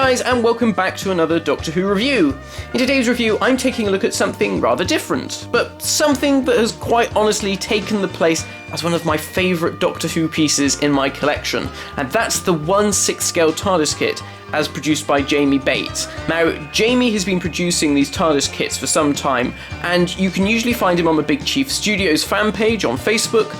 guys, and welcome back to another Doctor Who review. In today's review, I'm taking a look at something rather different, but something that has quite honestly taken the place as one of my favourite Doctor Who pieces in my collection, and that's the 1/6 scale TARDIS kit, as produced by Jamie Bate. Now, Jamie has been producing these TARDIS kits for some time, and you can usually find him on the Big Chief Studios fan page on Facebook,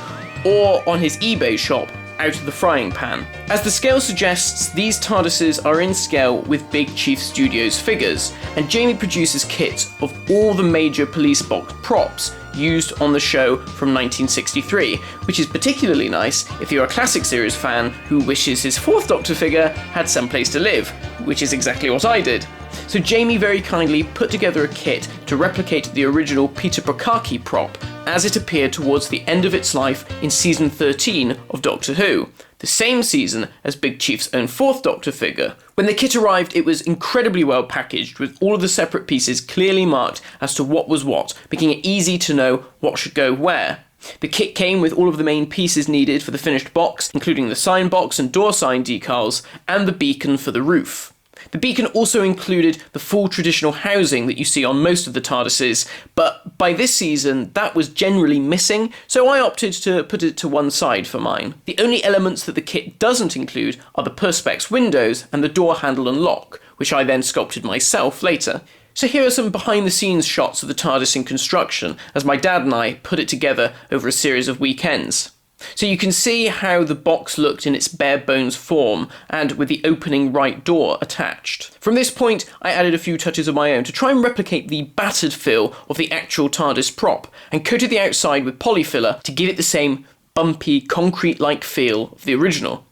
or on his eBay shop, Out of the Frying Pan. As the scale suggests, these TARDISes are in scale with Big Chief Studios figures, and Jamie produces kits of all the major police box props used on the show from 1963, which is particularly nice if you're a classic series fan who wishes his fourth Doctor figure had someplace to live, which is exactly what I did. So Jamie very kindly put together a kit to replicate the original Peter Prokaki prop as it appeared towards the end of its life in season 13 of Doctor Who, the same season as Big Chief's own fourth Doctor figure. When the kit arrived, it was incredibly well packaged, with all of the separate pieces clearly marked as to what was what, making it easy to know what should go where. The kit came with all of the main pieces needed for the finished box, including the sign box and door sign decals, and the beacon for the roof. The beacon also included the full traditional housing that you see on most of the TARDISes, but by this season that was generally missing, so I opted to put it to one side for mine. The only elements that the kit doesn't include are the Perspex windows and the door handle and lock, which I then sculpted myself later. So here are some behind the scenes shots of the TARDIS in construction, as my dad and I put it together over a series of weekends. So you can see how the box looked in its bare bones form, and with the opening right door attached. From this point, I added a few touches of my own to try and replicate the battered feel of the actual TARDIS prop, and coated the outside with polyfiller to give it the same bumpy, concrete-like feel of the original.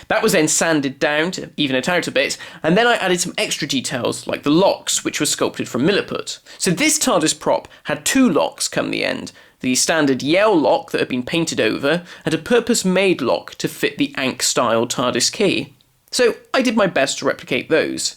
That was then sanded down to even it out a bit, and then I added some extra details, like the locks, which were sculpted from milliput. So this TARDIS prop had two locks come the end, the standard Yale lock that had been painted over, and a purpose-made lock to fit the Ankh-style TARDIS key. So I did my best to replicate those.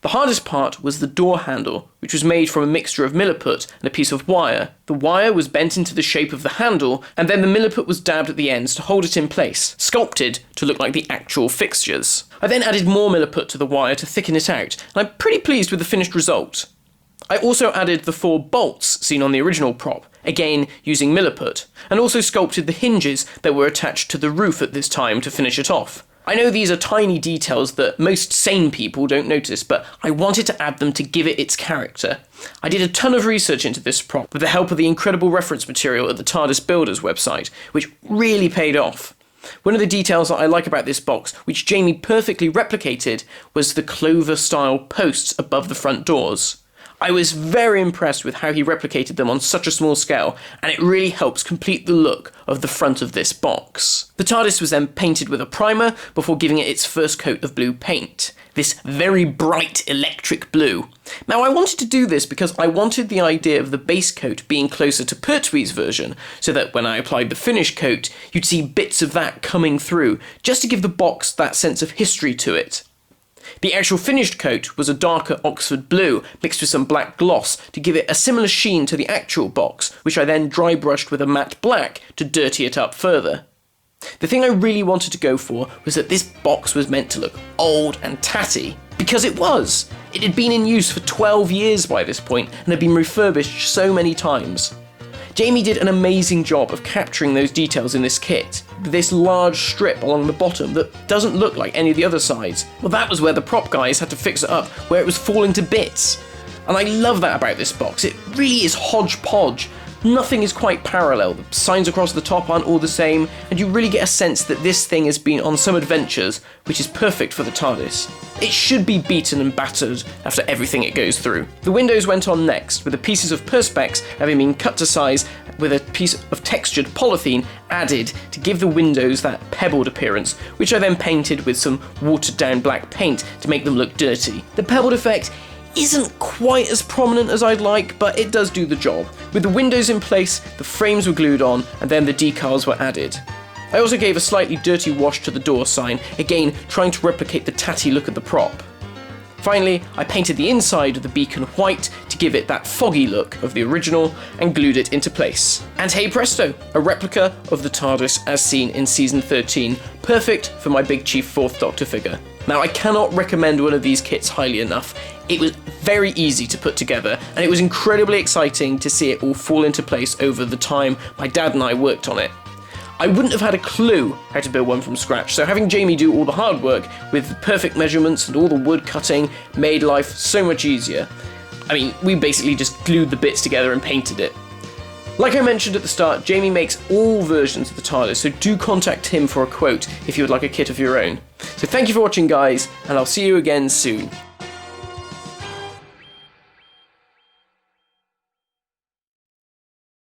The hardest part was the door handle, which was made from a mixture of milliput and a piece of wire. The wire was bent into the shape of the handle, and then the milliput was dabbed at the ends to hold it in place, sculpted to look like the actual fixtures. I then added more milliput to the wire to thicken it out, and I'm pretty pleased with the finished result. I also added the 4 bolts seen on the original prop, again using milliput, and also sculpted the hinges that were attached to the roof at this time to finish it off. I know these are tiny details that most sane people don't notice, but I wanted to add them to give it its character. I did a ton of research into this prop with the help of the incredible reference material at the TARDIS Builders website, which really paid off. One of the details that I like about this box, which Jamie perfectly replicated, was the clover-style posts above the front doors. I was very impressed with how he replicated them on such a small scale, and it really helps complete the look of the front of this box. The TARDIS was then painted with a primer before giving it its first coat of blue paint, this very bright electric blue. Now I wanted to do this because I wanted the idea of the base coat being closer to Pertwee's version, so that when I applied the finish coat, you'd see bits of that coming through, just to give the box that sense of history to it. The actual finished coat was a darker Oxford blue, mixed with some black gloss to give it a similar sheen to the actual box, which I then dry brushed with a matte black to dirty it up further. The thing I really wanted to go for was that this box was meant to look old and tatty, because it was. It had been in use for 12 years by this point and had been refurbished so many times. Jamie did an amazing job of capturing those details in this kit, with this large strip along the bottom that doesn't look like any of the other sides. Well, that was where the prop guys had to fix it up, where it was falling to bits. And I love that about this box. It really is hodgepodge. Nothing is quite parallel. The signs across the top aren't all the same, and you really get a sense that this thing has been on some adventures, which is perfect for the TARDIS. It should be beaten and battered after everything it goes through. The windows went on next, with the pieces of Perspex having been cut to size with a piece of textured polythene added to give the windows that pebbled appearance, which I then painted with some watered down black paint to make them look dirty. The pebbled effect isn't quite as prominent as I'd like, but it does do the job. With the windows in place, the frames were glued on, and then the decals were added. I also gave a slightly dirty wash to the door sign, again trying to replicate the tatty look of the prop. Finally, I painted the inside of the beacon white to give it that foggy look of the original and glued it into place. And hey presto, a replica of the TARDIS as seen in season 13, perfect for my Big Chief 4th Doctor figure. Now, I cannot recommend one of these kits highly enough. It was very easy to put together, and it was incredibly exciting to see it all fall into place over the time my dad and I worked on it. I wouldn't have had a clue how to build one from scratch, so having Jamie do all the hard work with the perfect measurements and all the wood cutting made life so much easier. I mean, we basically just glued the bits together and painted it. Like I mentioned at the start, Jamie makes all versions of the Tardis, so do contact him for a quote if you would like a kit of your own. So thank you for watching, guys, and I'll see you again soon.